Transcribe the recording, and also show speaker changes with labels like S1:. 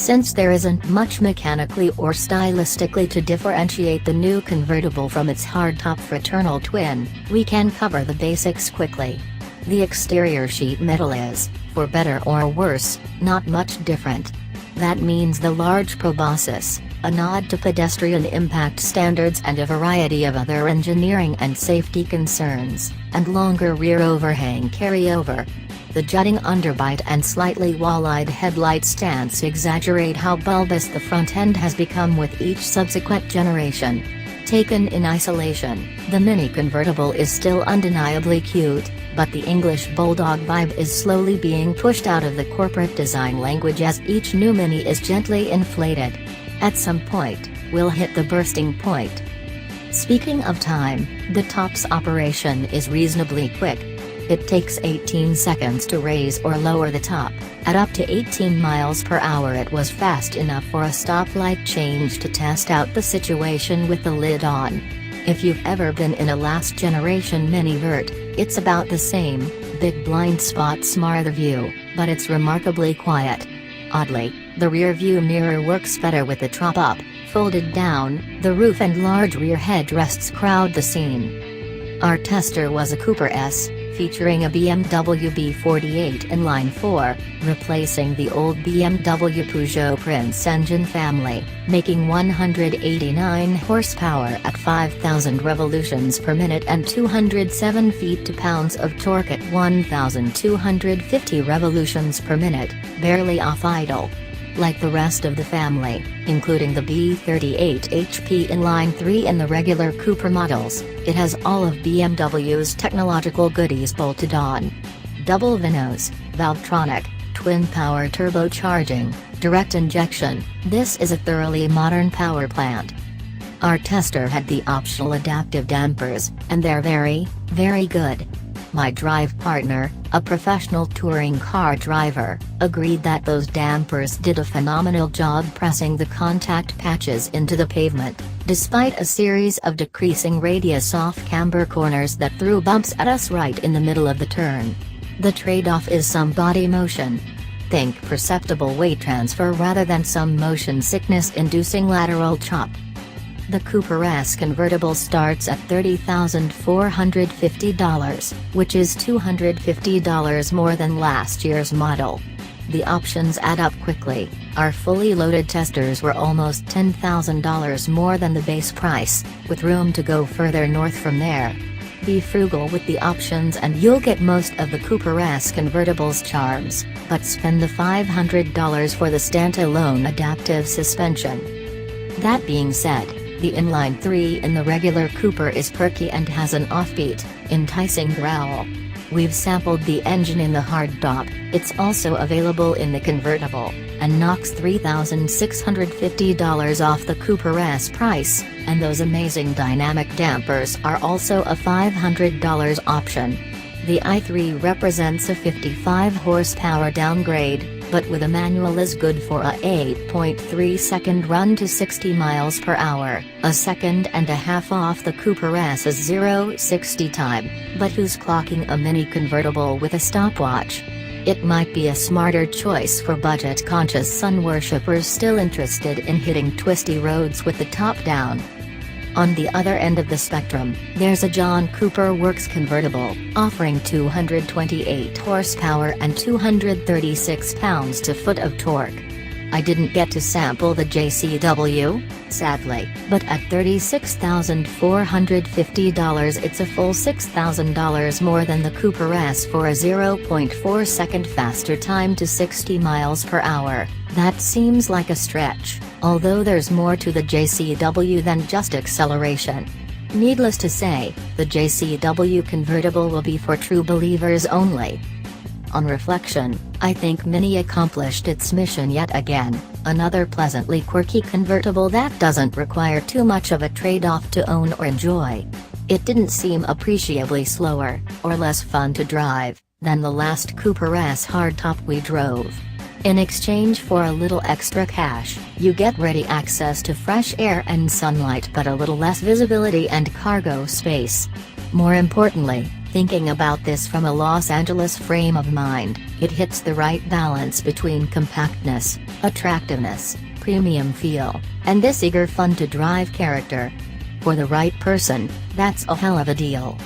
S1: Since there isn't much mechanically or stylistically to differentiate the new convertible from its hardtop fraternal twin, we can cover the basics quickly. The exterior sheet metal is, for better or worse, not much different. That means the large proboscis, a nod to pedestrian impact standards and a variety of other engineering and safety concerns, and longer rear overhang carryover. The jutting underbite and slightly walleyed headlight stance exaggerate how bulbous the front end has become with each subsequent generation. Taken in isolation, the Mini Convertible is still undeniably cute, but the English bulldog vibe is slowly being pushed out of the corporate design language as each new Mini is gently inflated. At some point, we'll hit the bursting point. Speaking of time, the top's operation is reasonably quick. It takes 18 seconds to raise or lower the top. At up to 18 miles per hour it was fast enough for a stoplight change to test out the situation with the lid on. If you've ever been in a last generation Mini Vert, it's about the same. Big blind spots mar the view, but it's remarkably quiet. Oddly, the rear view mirror works better with the top up, folded down, the roof and large rear headrests crowd the scene. Our tester was a Cooper S, featuring a BMW B48 inline 4, replacing the old BMW Peugeot Prince engine family, making 189 horsepower at 5,000 revolutions per minute and 207 feet-to-pounds of torque at 1,250 revolutions per minute, barely off idle. Like the rest of the family, including the B38 HP inline 3 and the regular Cooper models, it has all of BMW's technological goodies bolted on. Double Vinos, Valvetronic, twin-power turbocharging, direct injection. This is a thoroughly modern power plant. Our tester had the optional adaptive dampers, and they're very, very good. My drive partner, a professional touring car driver, agreed that those dampers did a phenomenal job pressing the contact patches into the pavement, despite a series of decreasing radius off-camber corners that threw bumps at us right in the middle of the turn. The trade-off is some body motion. Think perceptible weight transfer rather than some motion sickness-inducing lateral chop. The Cooper S Convertible starts at $30,450, which is $250 more than last year's model. The options add up quickly. Our fully loaded testers were almost $10,000 more than the base price, with room to go further north from there. Be frugal with the options and you'll get most of the Cooper S Convertible's charms, but spend the $500 for the standalone adaptive suspension. That being said, the inline 3 in the regular Cooper is perky and has an offbeat, enticing growl. We've sampled the engine in the hardtop. It's also available in the convertible, and knocks $3,650 off the Cooper S price, and those amazing dynamic dampers are also a $500 option. The i3 represents a 55 horsepower downgrade, but with a manual is good for a 8.3-second run to 60 miles per hour, a second and a half off the Cooper S's 0-60 time, but who's clocking a Mini Convertible with a stopwatch? It might be a smarter choice for budget-conscious sun worshippers still interested in hitting twisty roads with the top down. On the other end of the spectrum, there's a John Cooper Works convertible, offering 228 horsepower and 236 pounds-to-foot of torque. I didn't get to sample the JCW, sadly, but at $36,450 it's a full $6,000 more than the Cooper S for a 0.4-second faster time to 60 miles per hour. That seems like a stretch, although there's more to the JCW than just acceleration. Needless to say, the JCW convertible will be for true believers only. On reflection, I think Mini accomplished its mission yet again, another pleasantly quirky convertible that doesn't require too much of a trade-off to own or enjoy. It didn't seem appreciably slower, or less fun to drive, than the last Cooper S hardtop we drove. In exchange for a little extra cash, you get ready access to fresh air and sunlight but a little less visibility and cargo space. More importantly, Thinking about this from a Los Angeles frame of mind, it hits the right balance between compactness, attractiveness, premium feel, and this eager fun-to-drive character. For the right person, that's a hell of a deal.